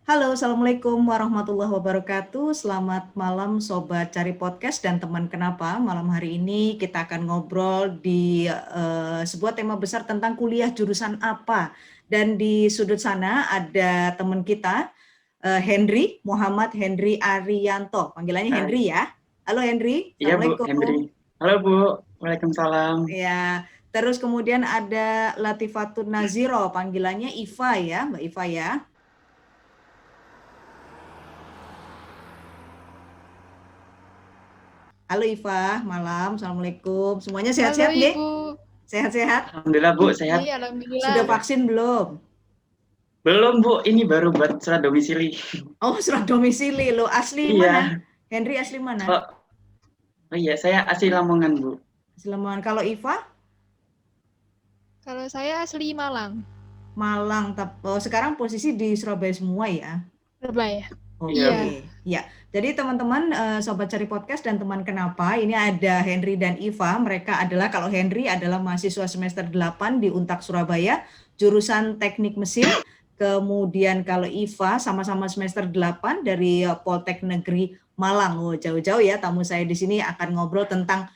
Halo, Assalamualaikum warahmatullahi wabarakatuh. Selamat malam Sobat Cari Podcast dan teman kenapa. Malam hari ini kita akan ngobrol di sebuah tema besar tentang kuliah jurusan apa. Dan di sudut sana ada teman kita, Henry, Muhammad Henry Arianto. Panggilannya Henry Hai. ya. Halo Henry, Iya Bu, Assalamualaikum. Hendri. Halo Bu, Waalaikumsalam. Ya, terus kemudian ada Latifatun Naziro, panggilannya Iva ya, Mbak Iva ya. Halo Iva, malam, Assalamualaikum. Semuanya Halo sehat-sehat nggih? Ibu. Sehat-sehat? Alhamdulillah Bu, sehat. Iya, alhamdulillah. Sudah Alhamdulillah. vaksin belum? Belum Bu, ini baru buat surat domisili. Oh, surat domisili. Lo asli mana? Iya. Henry asli mana? Oh, oh iya, saya asli Lamongan Bu. Asli Lamongan. Kalau Iva? Kalau saya asli Malang, Malang. Sekarang posisi di Surabaya semua ya? Surabaya. Iya Bu. Iya. Ya, jadi teman-teman Sobat Cari Podcast dan teman kenapa, ini ada Henry dan Iva. Mereka adalah, kalau Henry adalah mahasiswa semester 8 di Untak Surabaya, jurusan Teknik Mesin. Kemudian kalau Iva sama-sama semester 8 dari Poltek Negeri Malang. Oh, jauh-jauh ya tamu saya di sini akan ngobrol tentang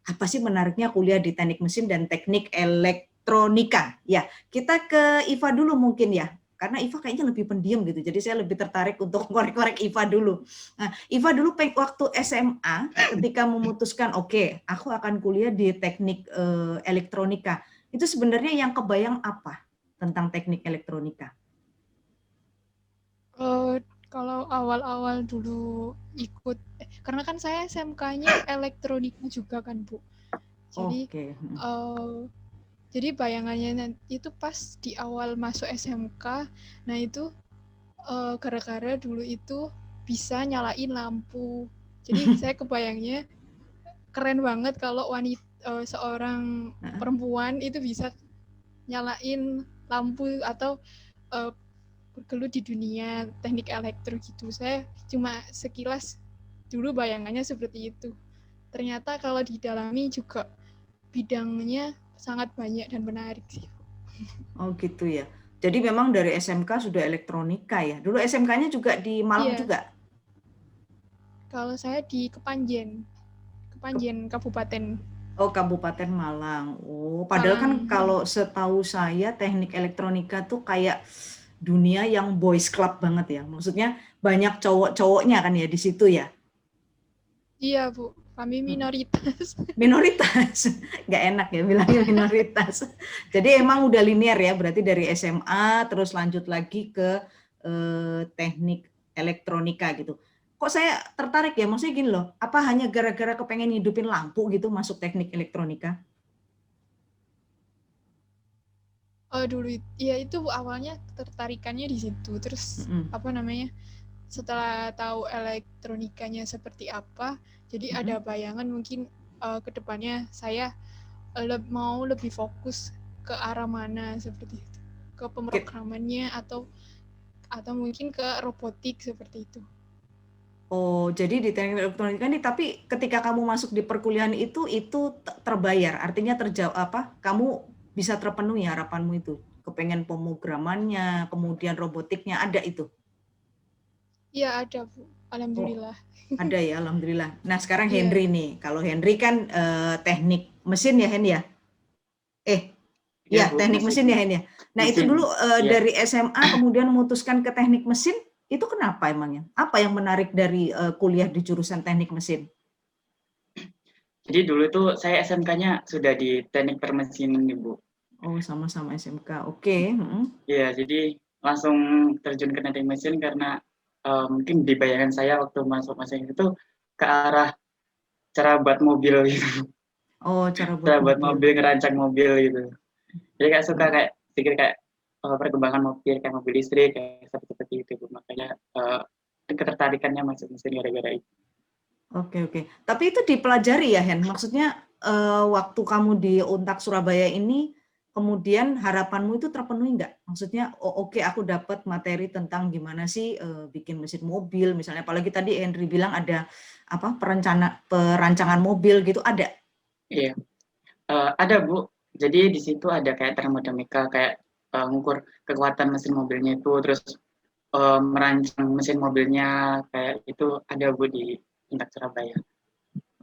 apa sih menariknya kuliah di Teknik Mesin dan Teknik Elektronika. Ya, kita ke Iva dulu mungkin ya. Karena Iva kayaknya lebih pendiam gitu. Jadi saya lebih tertarik untuk korek-korek Iva dulu. Nah, Iva dulu waktu SMA ketika memutuskan oke, aku akan kuliah di Teknik Elektronika. Itu sebenarnya yang kebayang apa tentang Teknik Elektronika? Kalau awal-awal dulu ikut, karena kan saya SMK-nya elektronika juga kan Bu. Jadi, Oke. jadi bayangannya nanti itu pas di awal masuk SMK, nah itu gara-gara dulu itu bisa nyalain lampu. Jadi saya kebayangnya keren banget kalau seorang perempuan itu bisa nyalain lampu atau bergelut di dunia teknik elektro gitu. Saya cuma sekilas dulu bayangannya seperti itu. Ternyata kalau didalami juga bidangnya sangat banyak dan menarik sih. Oh gitu ya. Jadi memang dari SMK sudah elektronika ya. Dulu SMK-nya juga di Malang Iya, juga? kalau saya di Kepanjen Kabupaten Oh, Kabupaten Malang. Oh, padahal kan Malang. kalau setahu saya teknik elektronika tuh kayak dunia yang boys club banget ya. Maksudnya banyak cowok-cowoknya kan ya di situ ya. Iya Bu, kami minoritas. Minoritas. Nggak enak ya bilangnya minoritas. Jadi emang udah linear ya, berarti dari SMA terus lanjut lagi ke teknik elektronika gitu. Kok saya tertarik ya, maksudnya gini loh, apa hanya gara-gara kepengen hidupin lampu gitu masuk teknik elektronika? Dulu ya itu awalnya tertarikannya di situ. Terus apa namanya? Setelah tahu elektronikanya seperti apa, jadi ada bayangan mungkin ke depannya saya mau lebih fokus ke arah mana seperti itu. Ke pemrogramannya atau mungkin ke robotik seperti itu. Oh, jadi di teknik elektronika ini, tapi ketika kamu masuk di perkuliahan itu terbayar, artinya terjawab apa? Kamu bisa terpenuhi harapanmu itu, kepengen pemrogramannya, kemudian robotiknya ada itu. Iya ada Bu, Oh, alhamdulillah. ada ya, alhamdulillah. Nah, sekarang Iya, Henry nih. Kalau Henry kan teknik mesin ya, Hen ya? Iya Ya Bu, teknik masih mesin ya, Hen ya. Nah, itu mesin. dulu Iya. dari SMA kemudian memutuskan ke teknik mesin, itu kenapa emangnya? Apa yang menarik dari kuliah di jurusan teknik mesin? Jadi dulu tuh saya SMK-nya sudah di teknik permesinan nih Bu. Oh, sama-sama SMK. Oke. Iya, jadi langsung terjun ke teknik mesin karena mungkin di bayangan saya waktu masuk mesin itu ke arah cara buat mobil gitu. Oh, cara buat Cara buat mobil. mobil, ngerancang mobil gitu. Jadi kayak suka kayak pikir kayak perkembangan mobil kayak mobil listrik kayak seperti itu Bu. Makanya ketertarikannya masuk mesin gara-gara itu. Oke, oke. Tapi itu dipelajari ya, Hen? Maksudnya waktu kamu di Untak Surabaya ini, kemudian harapanmu itu terpenuhi nggak? Maksudnya, oh, oke, aku dapat materi tentang gimana sih bikin mesin mobil, misalnya. Apalagi tadi Henry bilang ada apa perancangan mobil gitu, ada? Iya, ada Bu. Jadi di situ ada kayak termodinamika kayak ngukur kekuatan mesin mobilnya itu, terus merancang mesin mobilnya kayak itu ada Bu di Untak Surabaya.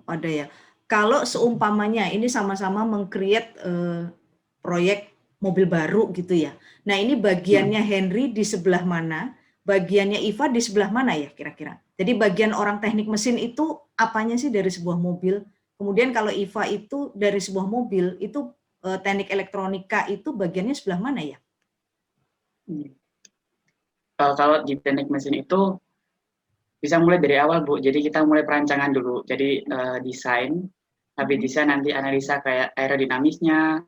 Ada ya. Kalau seumpamanya ini sama-sama meng-create proyek mobil baru gitu ya. Nah, ini bagiannya Henry di sebelah mana? Bagiannya Iva di sebelah mana ya kira-kira? Jadi bagian orang teknik mesin itu apanya sih dari sebuah mobil? Kemudian kalau Iva itu dari sebuah mobil, itu teknik elektronika itu bagiannya sebelah mana ya? Kalau di teknik mesin itu bisa mulai dari awal Bu. Jadi kita mulai perancangan dulu. Jadi desain, habis desain nanti analisa kayak aerodinamisnya,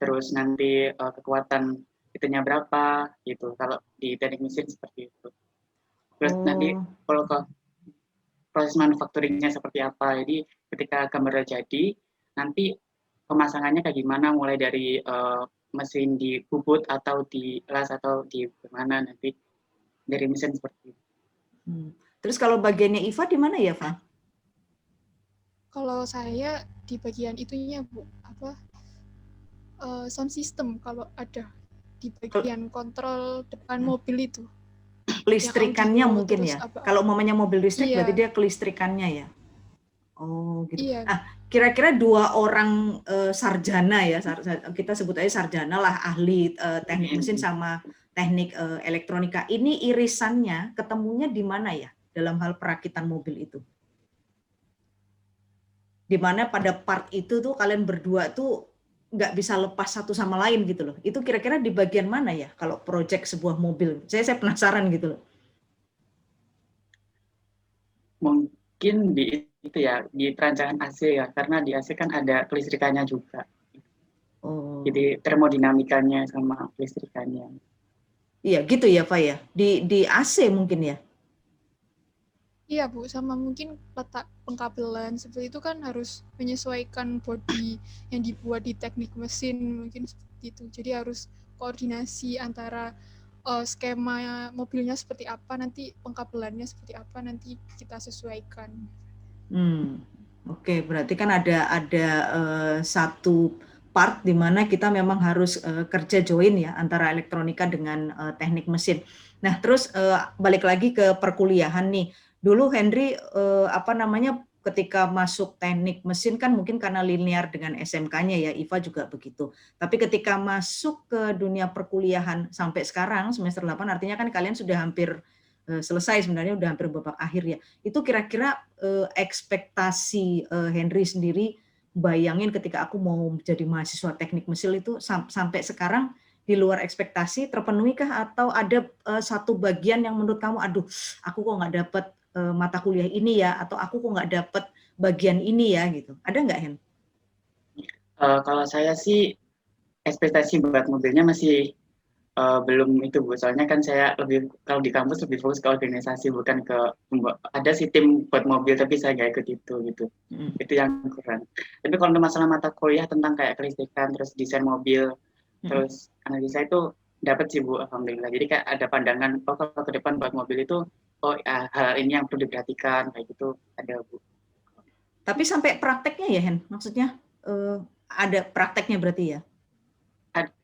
terus nanti kekuatan itunya berapa gitu. Kalau di teknik mesin seperti itu. Terus nanti kalau ke proses manufacturingnya seperti apa. Jadi ketika gambar jadi, nanti pemasangannya kayak gimana, mulai dari mesin dibubut atau dilas atau di mana nanti dari mesin seperti itu. Terus kalau bagiannya Iva di mana ya, Fa? Kalau saya di bagian itunya Bu, sound system kalau ada di bagian kontrol depan mobil itu. Kelistrikannya audio, mungkin terus ya. Kalau mamanya mobil listrik berarti dia kelistrikannya ya. Oh gitu. Iya. Kira-kira dua orang sarjana ya, kita sebut aja sarjana lah, ahli teknik mesin sama teknik elektronika. Ini irisannya ketemunya di mana ya dalam hal perakitan mobil itu? Di mana pada part itu tuh kalian berdua tuh nggak bisa lepas satu sama lain gitu loh. Itu kira-kira di bagian mana ya kalau proyek sebuah mobil? Saya penasaran gitu loh. Mungkin di itu ya, di perancangan AC ya, karena di AC kan ada kelistrikannya juga. Jadi termodinamikanya sama kelistrikannya. Iya gitu ya Pak ya. Di AC mungkin ya. Iya Bu, sama mungkin letak pengkabelan seperti itu kan harus menyesuaikan bodi yang dibuat di teknik mesin mungkin seperti itu. Jadi harus koordinasi antara skema mobilnya seperti apa, nanti pengkabelannya seperti apa, nanti kita sesuaikan. Oke, berarti kan ada satu part di mana kita memang harus kerja join ya antara elektronika dengan teknik mesin. Nah, terus balik lagi ke perkuliahan nih. Dulu Henry ketika masuk teknik mesin kan mungkin karena linear dengan SMK-nya ya, Iva juga begitu. Tapi ketika masuk ke dunia perkuliahan sampai sekarang semester 8 artinya kan kalian sudah hampir selesai, sebenarnya udah hampir babak akhir ya. Itu kira-kira ekspektasi Henry sendiri, bayangin ketika aku mau jadi mahasiswa teknik mesin itu sampai sekarang di luar ekspektasi, terpenuhikah atau ada satu bagian yang menurut kamu, aduh aku kok nggak dapat mata kuliah ini ya, atau aku kok nggak dapat bagian ini ya gitu. Ada nggak, Hen? Kalau saya sih ekspektasi buat mobilnya masih belum itu Bu, soalnya kan saya lebih, kalau di kampus lebih fokus ke organisasi, bukan ke ada sih tim buat mobil tapi saya nggak ikut itu gitu. Itu yang kurang. Tapi kalau untuk masalah mata kuliah tentang kayak kelistrikan, terus desain mobil, terus analisa itu dapat sih Bu, alhamdulillah. Jadi kayak ada pandangan, oh kalau ke depan buat mobil itu, oh ya, hal ini yang perlu diperhatikan kayak gitu, ada Bu. Tapi sampai prakteknya ya, Hen? Maksudnya ada prakteknya berarti ya?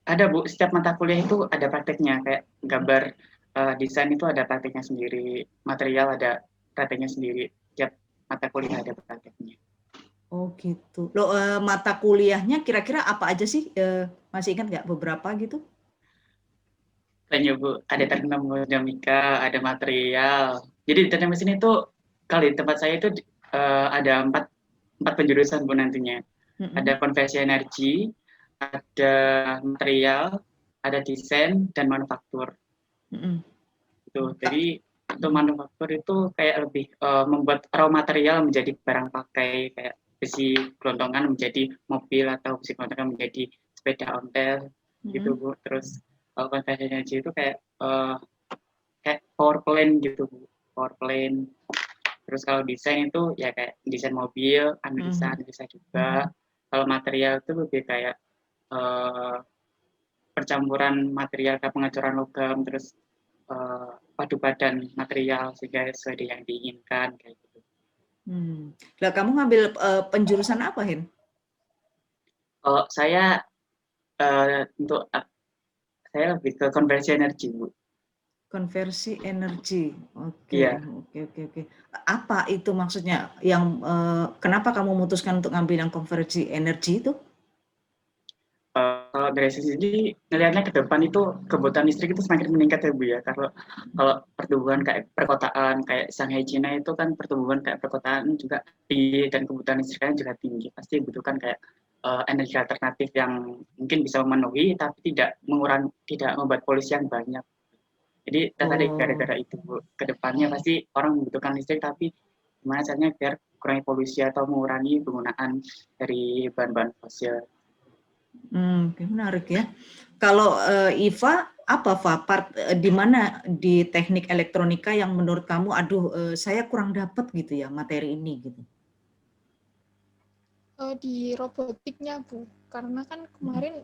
Ada Bu, setiap mata kuliah itu ada prakteknya, kayak gambar desain itu ada prakteknya sendiri, material ada prakteknya sendiri, setiap mata kuliah ada prakteknya. Oh gitu. Loh, mata kuliahnya kira-kira apa aja sih? Masih ingat nggak beberapa gitu? Kayaknya Bu, ada termodinamika, ada material. Jadi di teknik mesin itu, kalau di tempat saya itu ada empat penjurusan Bu nantinya. Ada konversi energi, ada material, ada desain, dan manufaktur. Jadi untuk manufaktur itu kayak lebih membuat raw material menjadi barang pakai, kayak besi gelondongan menjadi mobil, atau besi gelondongan menjadi sepeda ontel gitu Bu. Terus kalau konversi energi itu kayak power plant gitu Bu, power plant. Terus kalau desain itu ya kayak desain mobil, analisa juga. Kalau material itu lebih kayak percampuran material, kayak pengecoran logam, terus padu badan material sehingga sesuai dengan yang diinginkan kayak gitu. Lah kamu ngambil penjurusan apa, Hen? Kalau saya untuk saya lebih ke konversi energi Bu. Konversi energi. Oke, Iya. oke, oke, oke. Apa itu maksudnya? Yang kenapa kamu memutuskan untuk ngambil yang konversi energi itu? Kalau dari sisi sendiri ngelihatnya ke depan itu kebutuhan listrik itu semakin meningkat ya Bu ya. Kalau kalau pertumbuhan kayak perkotaan kayak Shanghai Cina itu kan pertumbuhan kayak perkotaan juga tinggi dan kebutuhan listriknya juga tinggi. Pasti dibutuhkan kayak energi alternatif yang mungkin bisa memenuhi tapi tidak membuat polusi yang banyak. Jadi tertarik Oh, gara-gara itu Bu. Kedepannya pasti orang membutuhkan listrik tapi gimana caranya biar kurangi polusi atau mengurangi penggunaan dari bahan-bahan fosil. oke, menarik ya. Kalau Iva, apa part di mana di teknik elektronika yang menurut kamu, aduh, saya kurang dapat gitu ya materi ini gitu. Di robotiknya Bu, karena kan kemarin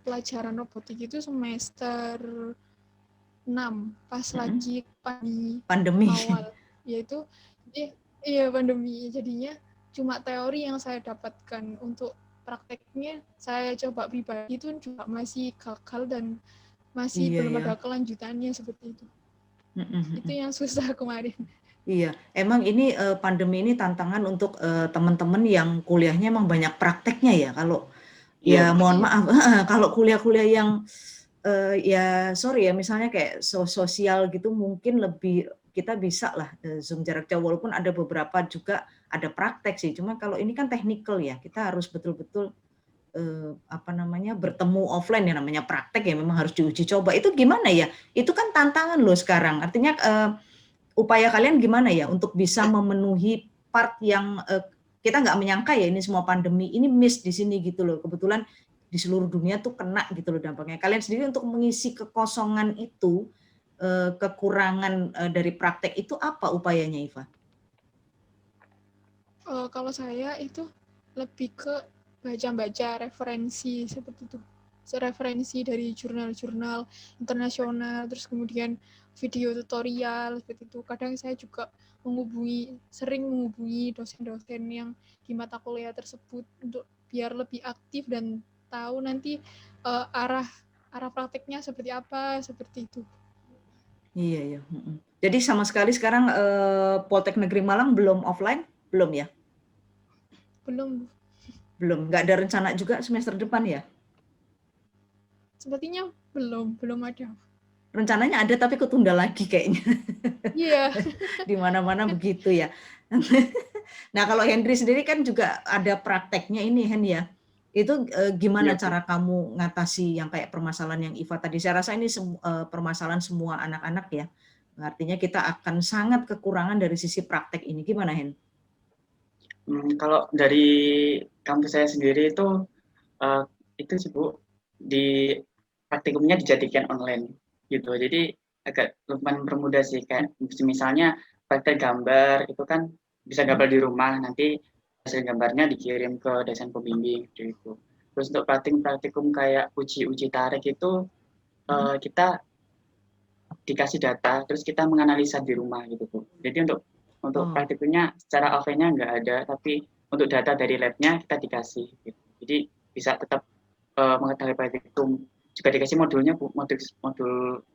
pelajaran robotik itu semester 6 pas Mm-mm. lagi pandemi Pandemi. awal, yaitu iya pandemi, jadinya cuma teori yang saya dapatkan. Untuk prakteknya saya coba pribadi itu juga masih gagal dan masih Iya belum ya. ada kelanjutannya seperti itu. Itu Mm-mm. yang susah kemarin. Iya, emang ini pandemi ini tantangan untuk teman-teman yang kuliahnya emang banyak prakteknya ya. Kalau Iya, ya Bu. mohon Iya, maaf, kalau kuliah-kuliah yang ya sorry ya, misalnya kayak sosial gitu mungkin lebih kita bisa lah Zoom jarak jauh, walaupun ada beberapa juga ada praktek sih. Cuma kalau ini kan technical ya, kita harus betul-betul apa namanya bertemu offline ya, namanya praktek ya memang harus diuji coba. Itu gimana ya? Itu kan tantangan loh sekarang. Artinya upaya kalian gimana ya untuk bisa memenuhi part yang kita nggak menyangka ya ini semua pandemi ini miss di sini gitu loh. Kebetulan di seluruh dunia tuh kena gitu loh dampaknya. Kalian sendiri untuk mengisi kekosongan itu, kekurangan dari praktek itu apa upayanya, Iva? kalau saya itu lebih ke baca-baca referensi seperti itu. Referensi dari jurnal-jurnal internasional, terus kemudian video tutorial seperti itu. Kadang saya juga sering menghubungi dosen-dosen yang di mata kuliah tersebut untuk biar lebih aktif dan tahu nanti arah prakteknya seperti apa, seperti itu. Iya ya. Jadi sama sekali sekarang Poltek Negeri Malang belum offline, belum ya? Belum, Belum. Nggak ada rencana juga semester depan ya? sepertinya belum ada. Rencananya ada tapi ketunda lagi kayaknya. Iya. Di mana-mana begitu ya. Nah, kalau Henry sendiri kan juga ada prakteknya ini, Hen ya. Itu Iya, gimana Bu. cara kamu ngatasi yang kayak permasalahan yang Iva tadi? Saya rasa ini permasalahan semua anak-anak ya. Artinya kita akan sangat kekurangan dari sisi praktek ini. Gimana, Hen? Kalau dari kampus saya sendiri itu sih Bu, di praktikumnya dijadikan online gitu. Jadi agak lumayan mempermudah sih, kayak misalnya praktek gambar itu kan bisa gambar di rumah, nanti hasil gambarnya dikirim ke dosen pembimbing gitu. Terus untuk praktikum kayak uji tarik itu kita dikasih data, terus kita menganalisa di rumah gitu Bu. Jadi untuk Oh, praktikumnya secara offline-nya nggak ada, tapi untuk data dari lab-nya kita dikasih gitu. Jadi bisa tetap mengetahui praktikum. Juga dikasih modulnya Bu, modul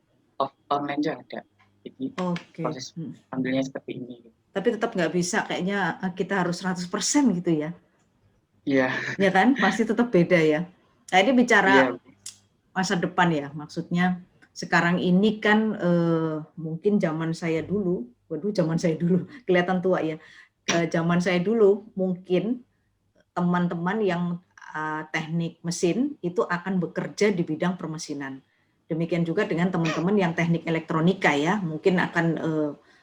online juga ada. Jadi oke. proses ambilnya seperti ini. Tapi tetap nggak bisa kayaknya kita harus 100% gitu ya. Iya, Ya kan? Pasti tetap beda ya. Nah, ini bicara iya, masa depan ya, maksudnya sekarang ini kan mungkin zaman saya dulu, waduh zaman saya dulu, kelihatan tua ya, zaman saya dulu mungkin teman-teman yang teknik mesin itu akan bekerja di bidang permesinan. Demikian juga dengan teman-teman yang teknik elektronika ya, mungkin akan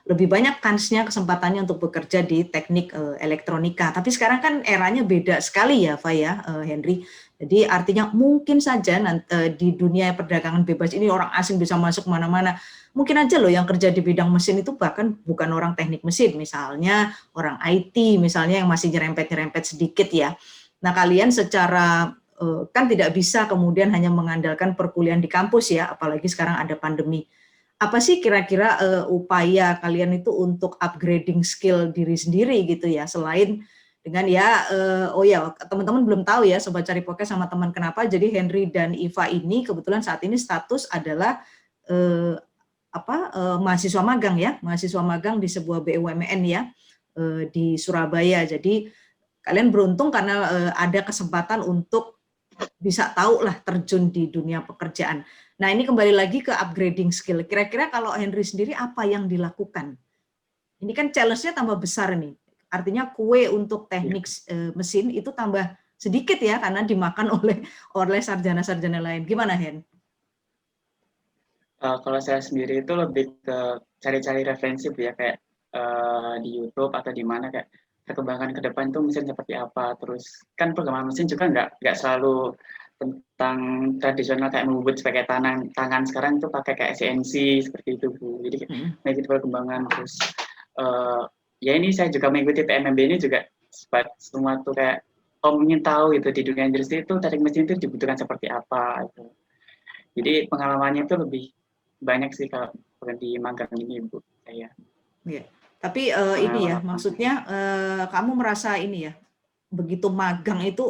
lebih banyak kansnya kesempatannya untuk bekerja di teknik elektronika. Tapi sekarang kan eranya beda sekali ya, Fa ya, Henry. Jadi artinya mungkin saja di dunia perdagangan bebas ini orang asing bisa masuk kemana-mana. Mungkin aja loh yang kerja di bidang mesin itu bahkan bukan orang teknik mesin, misalnya orang IT, misalnya yang masih nyerempet-nyerempet sedikit ya. Nah kalian secara kan tidak bisa kemudian hanya mengandalkan perkuliahan di kampus ya, apalagi sekarang ada pandemi. Apa sih kira-kira upaya kalian itu untuk upgrading skill diri sendiri gitu ya, selain dengan ya oh ya teman-teman belum tahu ya sobat cari podcast sama teman kenapa, jadi Henry dan Iva ini kebetulan saat ini status adalah mahasiswa magang di sebuah BUMN ya, di Surabaya. Jadi kalian beruntung karena ada kesempatan untuk bisa tahu lah terjun di dunia pekerjaan. Nah, ini kembali lagi ke upgrading skill. Kira-kira kalau Henry sendiri apa yang dilakukan? Ini kan challenge-nya tambah besar nih. Artinya kue untuk teknik mesin itu tambah sedikit ya karena dimakan oleh sarjana-sarjana lain. Gimana, Hen? Kalau saya sendiri itu lebih ke cari-cari referensi Bu, ya, kayak di YouTube atau di mana, kayak perkembangan ke depan itu mesin seperti apa. Terus kan perkembangan mesin juga nggak selalu tentang tradisional kayak membubut pakai tangan. Sekarang itu pakai kayak CNC seperti itu Bu. Jadi mengikuti perkembangan. Terus ya ini saya juga mengikuti PMMB ini juga semua tuh kayak ingin tahu gitu di dunia industri itu teknik mesin itu dibutuhkan seperti apa gitu. Jadi pengalamannya itu lebih banyak sih kalau di magang ini Bu saya. Ya. Tapi ini ya, maksudnya kamu merasa ini ya, begitu magang itu,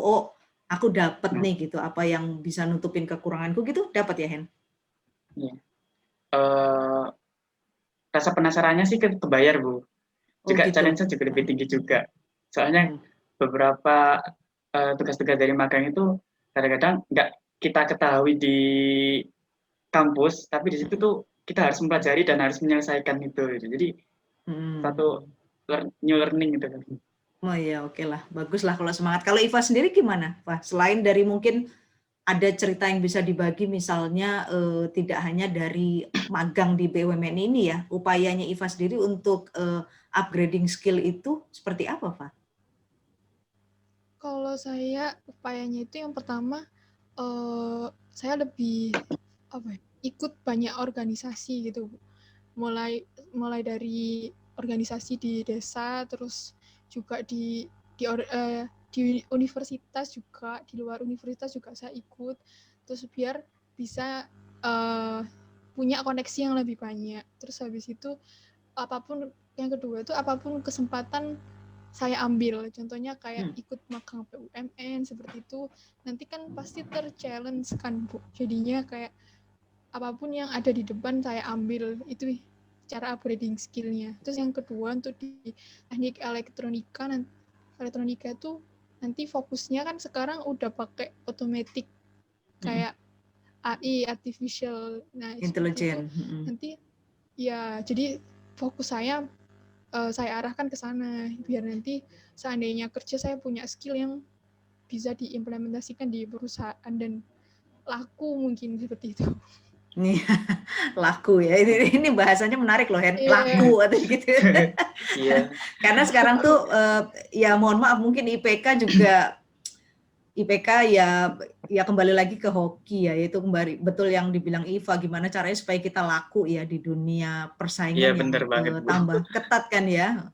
aku dapat nih gitu, apa yang bisa nutupin kekuranganku gitu, dapat ya, Hen? Iya. Rasa penasarannya sih kebayar Bu. Juga gitu. challenge-nya juga lebih tinggi juga. Soalnya beberapa tugas-tugas dari magang itu kadang-kadang nggak kita ketahui di kampus, tapi di situ tuh kita harus mempelajari dan harus menyelesaikan itu. Jadi satu new learning gitu kan. Oh iya, oke lah. Bagus lah kalau semangat. Kalau Iva sendiri gimana, Pak? Selain dari mungkin ada cerita yang bisa dibagi, misalnya tidak hanya dari magang di BUMN ini ya, upayanya Iva sendiri untuk upgrading skill itu seperti apa, Pak? Kalau saya upayanya itu yang pertama, saya lebih ikut banyak organisasi gitu, mulai dari organisasi di desa, terus juga di universitas juga, di luar universitas juga saya ikut, terus biar bisa punya koneksi yang lebih banyak. Terus habis itu yang kedua itu apapun kesempatan saya ambil, contohnya kayak ikut magang BUMN seperti itu, nanti kan pasti ter-challenge kan Bu, jadinya kayak apapun yang ada di depan saya ambil, itu cara upgrading skillnya. Terus yang kedua untuk di teknik elektronika itu nanti fokusnya kan sekarang udah pakai otomatik kayak AI, artificial intelligence. Nanti ya jadi fokus saya arahkan ke sana biar nanti seandainya kerja saya punya skill yang bisa diimplementasikan di perusahaan dan laku, mungkin seperti itu. Nih, laku ya. Ini bahasanya menarik loh, Hen. Laku atau gitu. Iya. Karena sekarang tuh ya mohon maaf mungkin IPK ya kembali lagi ke hoki ya, yaitu kembali betul yang dibilang Iva, gimana caranya supaya kita laku ya di dunia persaingan yang tambah ketat kan ya.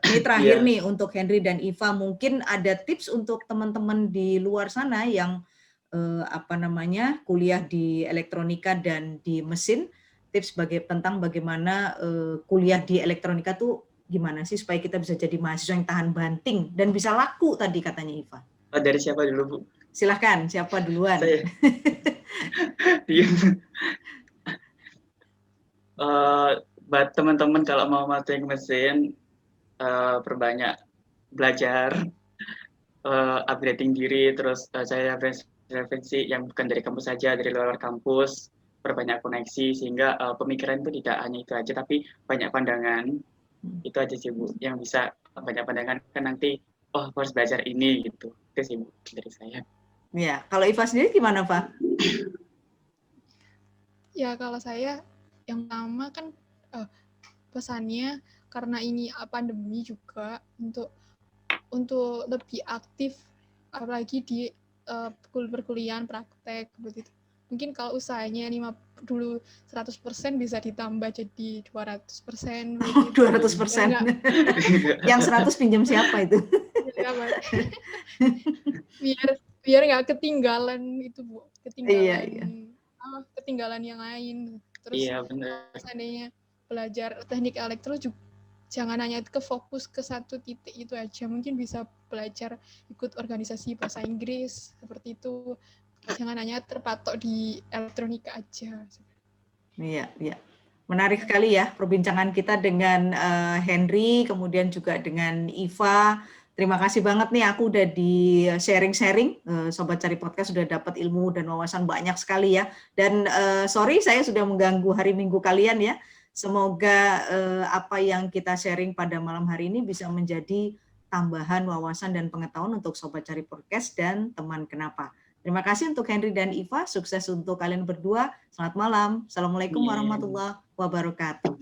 Ini terakhir nih untuk Henry dan Iva, mungkin ada tips untuk teman-teman di luar sana yang kuliah di elektronika dan di mesin, tips tentang bagaimana kuliah di elektronika tuh gimana sih supaya kita bisa jadi mahasiswa yang tahan banting dan bisa laku tadi katanya Iva. Dari siapa dulu Bu? Silahkan, siapa duluan? Saya. Buat teman-teman kalau mau teknik mesin, perbanyak belajar, upgrading diri, terus saya referensi yang bukan dari kampus saja, dari luar kampus, perbanyak koneksi sehingga pemikiran itu tidak hanya itu aja, tapi banyak pandangan. Itu aja sih Bu, yang bisa banyak pandangan kan nanti harus belajar ini gitu. Itu sih Bu dari saya. Ya, kalau Iva sendiri gimana Pak? Ya kalau saya yang pertama kan pesannya karena ini pandemi juga untuk lebih aktif apalagi di perkuliahan praktek seperti itu. Mungkin kalau usahanya dulu 100% bisa ditambah jadi 200%. 200%. Yang 100 pinjam siapa itu? biar nggak ketinggalan itu Bu, ketinggalan yang lain. Terus seandainya belajar teknik elektro juga jangan hanya ke fokus ke satu titik itu aja, mungkin bisa belajar ikut organisasi bahasa Inggris seperti itu, jangan hanya terpatok di elektronika aja. Iya. Menarik sekali ya perbincangan kita dengan Henry, kemudian juga dengan Iva. Terima kasih banget nih, aku udah di sharing-sharing, Sobat Cari Podcast sudah dapat ilmu dan wawasan banyak sekali ya. Dan sorry saya sudah mengganggu hari Minggu kalian ya. Semoga apa yang kita sharing pada malam hari ini bisa menjadi tambahan wawasan dan pengetahuan untuk Sobat Cari Podcast dan teman kenapa. Terima kasih untuk Henry dan Iva, sukses untuk kalian berdua. Selamat malam. Assalamualaikum warahmatullahi wabarakatuh.